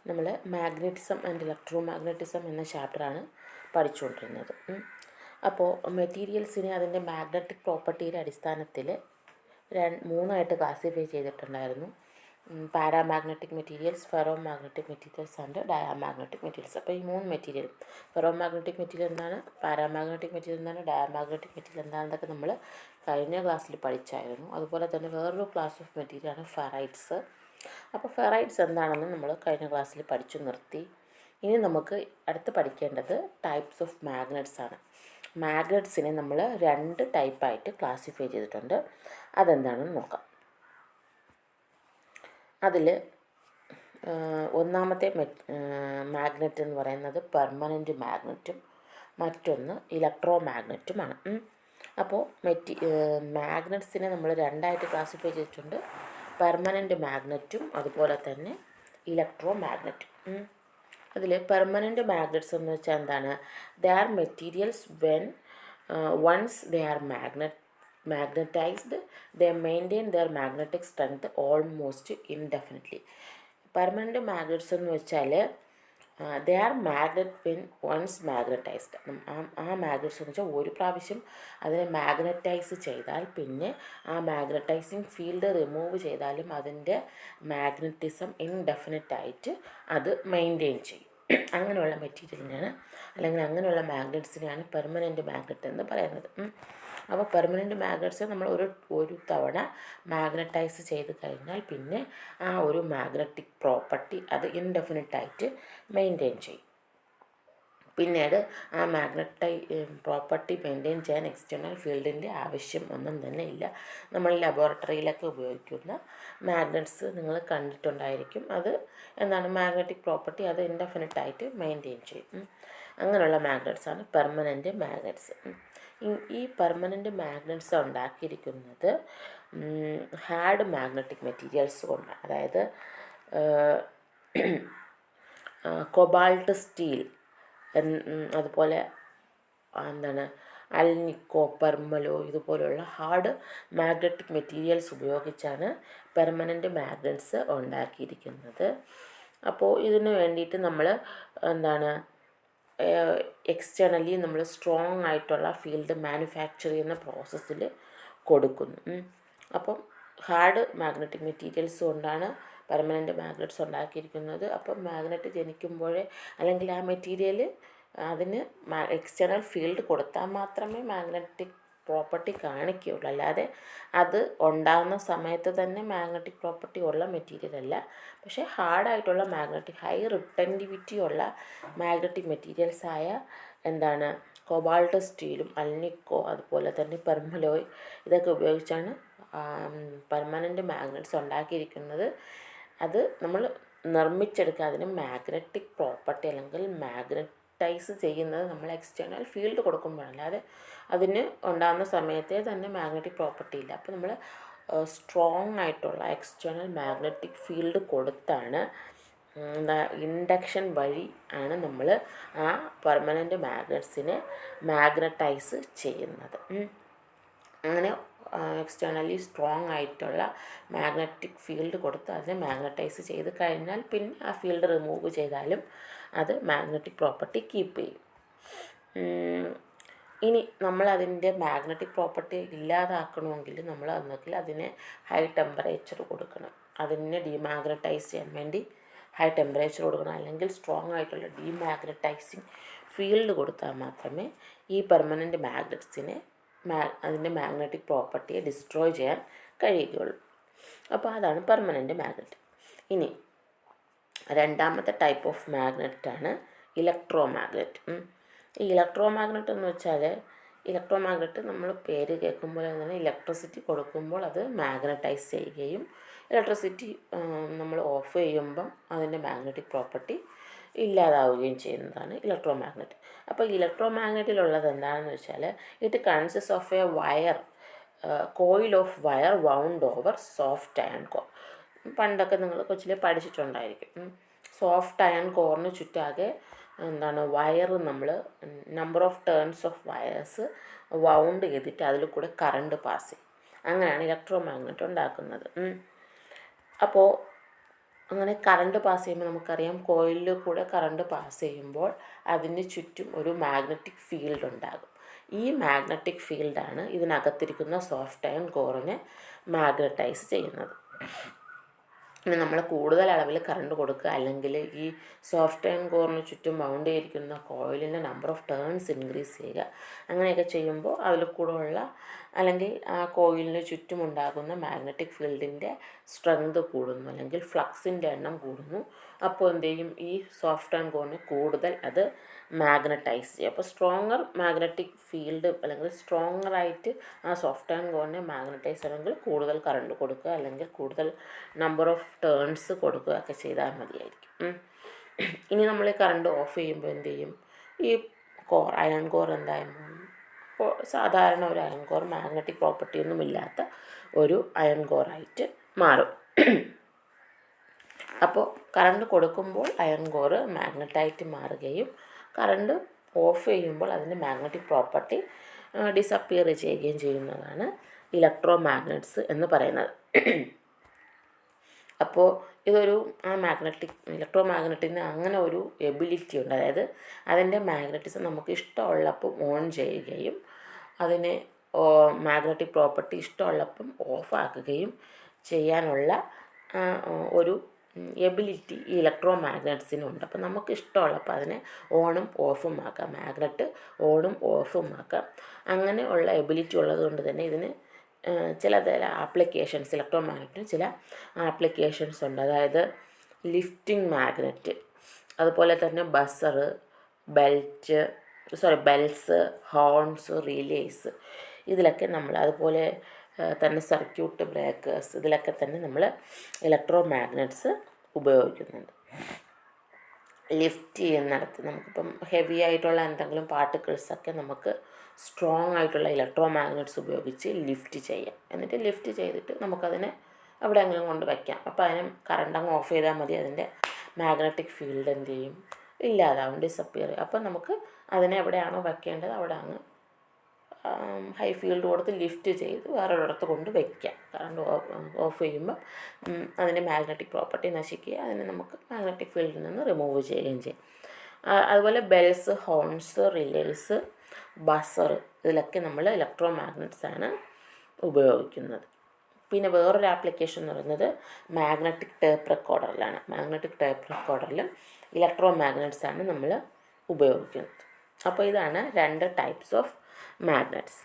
നമ്മൾ magnetism and electro magnetism എന്ന ചാപ്റ്ററാണ് പഠിച്ചുകൊണ്ടിരുന്നത്. അപ്പോൾ മെറ്റീരിയൽസിനെ അതിൻ്റെ മാഗ്നറ്റിക് പ്രോപ്പർട്ടിയുടെ അടിസ്ഥാനത്തിൽ മൂന്നായിട്ട് ക്ലാസിഫൈ ചെയ്തിട്ടുണ്ടായിരുന്നു. Paramagnetic materials, ferro magnetic materials and diamagnetic materials. അപ്പോൾ ഈ മൂന്ന് മെറ്റീരിയൽ, ഫെറോ മാഗ്നറ്റിക് മെറ്റീരിയൽ എന്താണ്, പാരാമാഗ്നറ്റിക് മെറ്റീരിയൽ എന്താണ്, ഡയാമാഗ്നറ്റിക് മെറ്റീരിയൽ എന്താണെന്നൊക്കെ നമ്മൾ കഴിഞ്ഞ ക്ലാസ്സിൽ പഠിച്ചായിരുന്നു. അതുപോലെ തന്നെ വേറൊരു ക്ലാസ് ഓഫ് മെറ്റീരിയലാണ് ഫെറൈറ്റ്സ്. അപ്പോൾ ഫെറൈറ്റ്സ് എന്താണെന്ന് നമ്മൾ കഴിഞ്ഞ ക്ലാസ്സിൽ പഠിച്ചു നിർത്തി. ഇനി നമുക്ക് അടുത്ത് പഠിക്കേണ്ടത് ടൈപ്സ് ഓഫ് മാഗ്നറ്റ്സ് ആണ്. മാഗ്നറ്റ്സിനെ നമ്മൾ 2 ടൈപ്പായിട്ട് ക്ലാസിഫൈ ചെയ്തിട്ടുണ്ട്. അതെന്താണെന്ന് നോക്കാം. അതിൽ ഒന്നാമത്തെ മാഗ്നറ്റ് എന്ന് പറയുന്നത് പെർമനൻറ്റ് മാഗ്നറ്റും മറ്റൊന്ന് ഇലക്ട്രോ മാഗ്നറ്റുമാണ്. അപ്പോൾ മാഗ്നറ്റ്സിനെ നമ്മൾ 2ആയിട്ട് ക്ലാസിഫൈ ചെയ്തിട്ടുണ്ട്. പെർമനൻറ്റ് മാഗ്നറ്റും അതുപോലെ തന്നെ ഇലക്ട്രോ മാഗ്നറ്റും. അതിൽ പെർമനൻറ്റ് മാഗ്നറ്റ്സ് എന്ന് വെച്ചാൽ എന്താണ്, they are materials when once they are magnetized, they maintain their magnetic strength almost indefinitely. Permanent magnets എന്ന് വെച്ചാൽ they are magnet when once magnetised. ആ മാഗ്നറ്റ്സ് എന്ന് വെച്ചാൽ ഒരു പ്രാവശ്യം അതിനെ മാഗ്നറ്റൈസ് ചെയ്താൽ പിന്നെ ആ മാഗ്നറ്റൈസിങ് ഫീൽഡ് റിമൂവ് ചെയ്താലും അതിൻ്റെ മാഗ്നറ്റിസം ഇൻഡെഫിനിറ്റായിട്ട് അത് മെയിൻറ്റെയിൻ ചെയ്യും. അങ്ങനെയുള്ള മെറ്റീരിയലിനാണ് അല്ലെങ്കിൽ അങ്ങനെയുള്ള മാഗ്നറ്റ്സിനെയാണ് പെർമനൻറ്റ് മാഗ്നറ്റ് എന്ന് പറയുന്നത്. അപ്പോൾ പെർമനൻറ്റ് മാഗ്നറ്റ്സ് നമ്മൾ ഒരു തവണ മാഗ്നറ്റൈസ് ചെയ്ത് കഴിഞ്ഞാൽ പിന്നെ ആ ഒരു മാഗ്നറ്റിക് പ്രോപ്പർട്ടി അത് ഇൻഡെഫിനിറ്റായിട്ട് മെയിൻറ്റെയിൻ ചെയ്യും. പിന്നീട് ആ പ്രോപ്പർട്ടി മെയിൻറ്റെയിൻ ചെയ്യാൻ എക്സ്റ്റേണൽ ഫീൽഡിൻ്റെ ആവശ്യം ഒന്നും തന്നെ ഇല്ല. നമ്മൾ ലബോറട്ടറിയിലൊക്കെ ഉപയോഗിക്കുന്ന മാഗ്നറ്റ്സ് നിങ്ങൾ കണ്ടിട്ടുണ്ടായിരിക്കും. അത് എന്താണ്, മാഗ്നറ്റിക് പ്രോപ്പർട്ടി അത് ഇൻഡെഫിനിറ്റായിട്ട് മെയിൻറ്റെയിൻ ചെയ്യും. അങ്ങനെയുള്ള മാഗ്നറ്റ്സാണ് പെർമനൻറ്റ് മാഗ്നറ്റ്സ്. ഈ പെർമനൻറ്റ് മാഗ്നറ്റ്സ് ഉണ്ടാക്കിയിരിക്കുന്നത് ഹാർഡ് മാഗ്നറ്റിക് മെറ്റീരിയൽസ് കൊണ്ടാണ്. അതായത് കൊബാൾട്ട് സ്റ്റീൽ, അതുപോലെ എന്താണ് അൽനിക്കോ, പെർമലോ ഇതുപോലുള്ള ഹാർഡ് മാഗ്നറ്റിക് മെറ്റീരിയൽസ് ഉപയോഗിച്ചാണ് പെർമനൻറ്റ് മാഗ്നറ്റ്സ് ഉണ്ടാക്കിയിരിക്കുന്നത്. അപ്പോൾ ഇതിന് വേണ്ടിയിട്ട് നമ്മൾ എന്താണ് എക്സ്റ്റേണലി നമ്മൾ സ്ട്രോങ് ആയിട്ടുള്ള ഫീൽഡ് മാനുഫാക്ചർ ചെയ്യുന്ന പ്രോസസ്സിൽ കൊടുക്കുന്നു. അപ്പം ഹാർഡ് മാഗ്നറ്റിക് മെറ്റീരിയൽസ് കൊണ്ടാണ് പെർമനൻറ്റ് മാഗ്നറ്റ്സ് ഉണ്ടാക്കിയിരിക്കുന്നത്. അപ്പം മാഗ്നറ്റ് ജനിക്കുമ്പോഴേ അല്ലെങ്കിൽ ആ മെറ്റീരിയൽ അതിന് എക്സ്റ്റേണൽ ഫീൽഡ് കൊടുത്താൽ മാത്രമേ മാഗ്നറ്റിക് പ്രോപ്പർട്ടി കാണിക്കുകയുള്ളൂ. അല്ലാതെ അത് ഉണ്ടാകുന്ന സമയത്ത് തന്നെ മാഗ്നറ്റിക് പ്രോപ്പർട്ടി ഉള്ള മെറ്റീരിയൽ അല്ല. പക്ഷേ ഹാർഡായിട്ടുള്ള ഹൈ റിട്ടൻറ്റിവിറ്റി ഉള്ള മാഗ്നറ്റിക് മെറ്റീരിയൽസായ എന്താണ് കൊബാൾട്ട് സ്റ്റീലും അൽനിക്കോ അതുപോലെ തന്നെ പെർമലോയ് ഇതൊക്കെ ഉപയോഗിച്ചാണ് പെർമനൻറ്റ് മാഗ്നറ്റ്സ് ഉണ്ടാക്കിയിരിക്കുന്നത്. അത് നമ്മൾ നിർമ്മിച്ചെടുക്കുക, അതിന് മാഗ്നറ്റിക് പ്രോപ്പർട്ടി അല്ലെങ്കിൽ മാഗ്നറ്റൈസ് ചെയ്യുന്നത് നമ്മൾ എക്സ്റ്റേണൽ ഫീൽഡ് കൊടുക്കുമ്പോഴാണ്. അല്ലാതെ അതിന് ഉണ്ടാകുന്ന സമയത്തെ തന്നെ മാഗ്നറ്റിക് പ്രോപ്പർട്ടി ഇല്ല. അപ്പോൾ നമ്മൾ സ്ട്രോങ് ആയിട്ടുള്ള എക്സ്റ്റേണൽ മാഗ്നറ്റിക് ഫീൽഡ് കൊടുത്താണ് ഇൻഡക്ഷൻ വഴി ആണ് നമ്മൾ ആ പെർമനൻറ്റ് മാഗ്നറ്റ്സിനെ മാഗ്നറ്റൈസ് ചെയ്യുന്നത്. അങ്ങനെ എക്സ്റ്റേണലി സ്ട്രോങ് ആയിട്ടുള്ള മാഗ്നറ്റിക് ഫീൽഡ് കൊടുത്ത് അതിനെ മാഗ്നറ്റൈസ് ചെയ്ത് കഴിഞ്ഞാൽ പിന്നെ ആ ഫീൽഡ് റിമൂവ് ചെയ്താലും അത് മാഗ്നറ്റിക് പ്രോപ്പർട്ടി കീപ്പ് ചെയ്യും. ഇനി നമ്മളതിൻ്റെ മാഗ്നറ്റിക് പ്രോപ്പർട്ടി ഇല്ലാതാക്കണമെങ്കിൽ നമ്മൾ അതിനെ ഹൈ ടെമ്പറേച്ചർ കൊടുക്കണം. അതിനെ ഡീമാഗ്നറ്റൈസ് ചെയ്യാൻ വേണ്ടി ഹൈ ടെമ്പറേച്ചർ കൊടുക്കണം. അല്ലെങ്കിൽ സ്ട്രോങ് ആയിട്ടുള്ള ഡീമാഗ്നറ്റൈസിങ് ഫീൽഡ് കൊടുത്താൽ മാത്രമേ ഈ പെർമനൻറ്റ് മാഗ്നറ്റ്സിനെ അതിൻ്റെ മാഗ്നറ്റിക് പ്രോപ്പർട്ടിയെ ഡിസ്ട്രോയ് ചെയ്യാൻ കഴിയുകയുള്ളൂ. അപ്പോൾ അതാണ് പെർമനൻറ്റ് മാഗ്നറ്റ്. ഇനി രണ്ടാമത്തെ ടൈപ്പ് ഓഫ് മാഗ്നറ്റാണ് ഇലക്ട്രോ മാഗ്നറ്റ്. ഈ ഇലക്ട്രോ മാഗ്നറ്റ് എന്ന് വെച്ചാൽ നമ്മൾ പേര് കേൾക്കുമ്പോൾ തന്നെ ഇലക്ട്രിസിറ്റി കൊടുക്കുമ്പോൾ അത് മാഗ്നറ്റൈസ് ചെയ്യുകയും ഇലക്ട്രിസിറ്റി നമ്മൾ ഓഫ് ചെയ്യുമ്പം അതിൻ്റെ മാഗ്നറ്റിക് പ്രോപ്പർട്ടി ഇല്ലാതാവുകയും ചെയ്യുന്നതാണ് ഇലക്ട്രോ മാഗ്നറ്റ്. അപ്പോൾ ഇലക്ട്രോ മാഗ്നറ്റിലുള്ളത് എന്താണെന്ന് വെച്ചാൽ it consist of A coil of wire wound over soft iron core. പണ്ടൊക്കെ നിങ്ങൾ കൊച്ചിലെ പഠിച്ചിട്ടുണ്ടായിരിക്കും. സോഫ്റ്റ് അയൺ കോറിന് ചുറ്റാകെ വയർ നമ്മൾ number of turns of wires wound ചെയ്തിട്ട് അതിൽ കൂടെ കറണ്ട് പാസ് ചെയ്യും. അങ്ങനെയാണ് ഇലക്ട്രോ മാഗ്നറ്റ് ഉണ്ടാക്കുന്നത്. അപ്പോൾ അങ്ങനെ കറണ്ട് പാസ് ചെയ്യുമ്പോൾ നമുക്കറിയാം കോയിലിൽ കൂടെ കറണ്ട് പാസ് ചെയ്യുമ്പോൾ അതിന് ചുറ്റും ഒരു മാഗ്നറ്റിക് ഫീൽഡ് ഉണ്ടാകും. ഈ മാഗ്നറ്റിക് ഫീൽഡാണ് ഇതിനകത്തിരിക്കുന്ന സോഫ്റ്റ് അയൺ കോറിനെ മാഗ്നറ്റൈസ് ചെയ്യുന്നത്. ഇനി നമ്മൾ കൂടുതൽ അളവിൽ കറണ്ട് കൊടുക്കുക, അല്ലെങ്കിൽ ഈ സോഫ്റ്റ് അയൺ കോറിന് ചുറ്റും മൗണ്ട് ചെയ്തിരിക്കുന്ന കോയിലിൻ്റെ നമ്പർ ഓഫ് ടേൺസ് ഇൻക്രീസ് ചെയ്യുക. അങ്ങനെയൊക്കെ ചെയ്യുമ്പോൾ അതിൽ കൂടെയുള്ള അല്ലെങ്കിൽ ആ കോയിലിന് ചുറ്റുമുണ്ടാകുന്ന മാഗ്നറ്റിക് ഫീൽഡിൻ്റെ സ്ട്രെങ്ത് കൂടുന്നു, അല്ലെങ്കിൽ ഫ്ലക്സിൻ്റെ എണ്ണം കൂടുന്നു. അപ്പോൾ എന്ത് ചെയ്യും, ഈ സോഫ്റ്റ് അയൺ കോറിനെ കൂടുതൽ അത് മാഗ്നറ്റൈസ് ചെയ്യും. അപ്പോൾ സ്ട്രോങ്ങർ മാഗ്നറ്റിക് ഫീൽഡ് അല്ലെങ്കിൽ സ്ട്രോങ്ങറായിട്ട് ആ സോഫ്റ്റ് അയൺ കോറിനെ മാഗ്നറ്റൈസ് ചെയ്യണമെങ്കിൽ കൂടുതൽ കറണ്ട് കൊടുക്കുക, അല്ലെങ്കിൽ കൂടുതൽ നമ്പർ ഓഫ് ടേൺസ് കൊടുക്കുക ഒക്കെ ചെയ്താൽ മതിയായിരിക്കും. ഇനി നമ്മൾ ഈ കറണ്ട് ഓഫ് ചെയ്യുമ്പോൾ എന്ത് ചെയ്യും, ഈ അയൺ കോർ എന്തായിരുന്നു, ഇപ്പോൾ സാധാരണ ഒരു അയൺ കോർ മാഗ്നറ്റിക് പ്രോപ്പർട്ടി ഒന്നും ഇല്ലാത്ത ഒരു അയൺ കോറായിട്ട് മാറും. അപ്പോൾ കറണ്ട് കൊടുക്കുമ്പോൾ അയൺ കോർ മാഗ്നറ്റായിട്ട് മാറുകയും കറണ്ട് ഓഫ് ചെയ്യുമ്പോൾ അതിൻ്റെ മാഗ്നറ്റിക് പ്രോപ്പർട്ടി ഡിസപ്പിയർ ചെയ്യുകയും ചെയ്യുന്നതാണ് ഇലക്ട്രോ മാഗ്നറ്റ്സ് എന്ന് പറയുന്നത്. അപ്പോൾ ഇതൊരു ഇലക്ട്രോ മാഗ്നറ്റിന് അങ്ങനെ ഒരു എബിലിറ്റി ഉണ്ട്. അതായത് അതിൻ്റെ മാഗ്നറ്റിസം നമുക്ക് ഇഷ്ടമുള്ളപ്പം ഓൺ ചെയ്യുകയും അതിനെ മാഗ്നറ്റിക് പ്രോപ്പർട്ടി ഇഷ്ടമുള്ളപ്പം ഓഫാക്കുകയും ചെയ്യാനുള്ള ഒരു എബിലിറ്റി ഈ ഇലക്ട്രോ മാഗ്നറ്റ്സിനുണ്ട്. അപ്പോൾ നമുക്ക് ഇഷ്ടമുള്ളപ്പോൾ അതിനെ ഓണും ഓഫും ആക്കാം, മാഗ്നറ്റ് ഓണും ഓഫും ആക്കാം. അങ്ങനെ ഉള്ള എബിലിറ്റി ഉള്ളത് കൊണ്ട് തന്നെ ഇതിന് ചില ആപ്ലിക്കേഷൻസ്, ഇലക്ട്രോ മാഗ്നറ്റിന് ചില ആപ്ലിക്കേഷൻസ് ഉണ്ട്. അതായത് ലിഫ്റ്റിംഗ് മാഗ്നറ്റ്, അതുപോലെ തന്നെ ബെൽസ്, ഹോൺസ്, റിലേസ്, ഇതിലൊക്കെ നമ്മൾ, അതുപോലെ തന്നെ സർക്യൂട്ട് ബ്രേക്കേഴ്സ്, ഇതിലൊക്കെ തന്നെ നമ്മൾ ഇലക്ട്രോ മാഗ്നറ്റ്സ് ഉപയോഗിക്കുന്നുണ്ട്. ലിഫ്റ്റ് ചെയ്യുന്നിടത്ത് നമുക്കിപ്പം ഹെവി ആയിട്ടുള്ള എന്തെങ്കിലും പാർട്ടിക്കിൾസൊക്കെ നമുക്ക് സ്ട്രോങ് ആയിട്ടുള്ള ഇലക്ട്രോ മാഗ്നറ്റ്സ് ഉപയോഗിച്ച് ലിഫ്റ്റ് ചെയ്യാം. എന്നിട്ട് ലിഫ്റ്റ് ചെയ്തിട്ട് നമുക്കതിനെ എവിടെയെങ്കിലും കൊണ്ട് വയ്ക്കാം. അപ്പോൾ അതിന് കറണ്ട് അങ്ങ് ഓഫ് ചെയ്താൽ മതി, അതിൻ്റെ മാഗ്നറ്റിക് ഫീൽഡ് എന്ത് ചെയ്യും, ഇല്ലാതാവും, ഡിസപ്പിയർ. അപ്പം നമുക്ക് അതിനെ എവിടെയാണോ വയ്ക്കേണ്ടത് അവിടെ അങ്ങ് ഹൈ ഫീൽഡ് കൊടുത്ത് ലിഫ്റ്റ് ചെയ്ത് വേറൊരിടത്ത് കൊണ്ട് വയ്ക്കാം. കറണ്ട് ഓഫ് ചെയ്യുമ്പോൾ അതിൻ്റെ മാഗ്നറ്റിക് പ്രോപ്പർട്ടി നശിക്കുക, അതിനെ നമുക്ക് മാഗ്നറ്റിക് ഫീൽഡിൽ നിന്ന് റിമൂവ് ചെയ്യുകയും ചെയ്യും. അതുപോലെ ബെൽസ്, ഹോൺസ്, റിലേസ്, ബസർ, ഇതിലൊക്കെ നമ്മൾ ഇലക്ട്രോ മാഗ്നറ്റ്സാണ് ഉപയോഗിക്കുന്നത്. പിന്നെ വേറൊരു ആപ്ലിക്കേഷൻ എന്ന് പറയുന്നത് മാഗ്നറ്റിക് ടേപ്പ് റെക്കോർഡറിലാണ്. മാഗ്നറ്റിക് ടേപ്പ് റെക്കോർഡറിലും ഇലക്ട്രോ മാഗ്നറ്റ്സാണ് നമ്മൾ ഉപയോഗിക്കുന്നത്. അപ്പോൾ ഇതാണ് 2 ടൈപ്സ് ഓഫ് മാഗ്നറ്റ്സ്.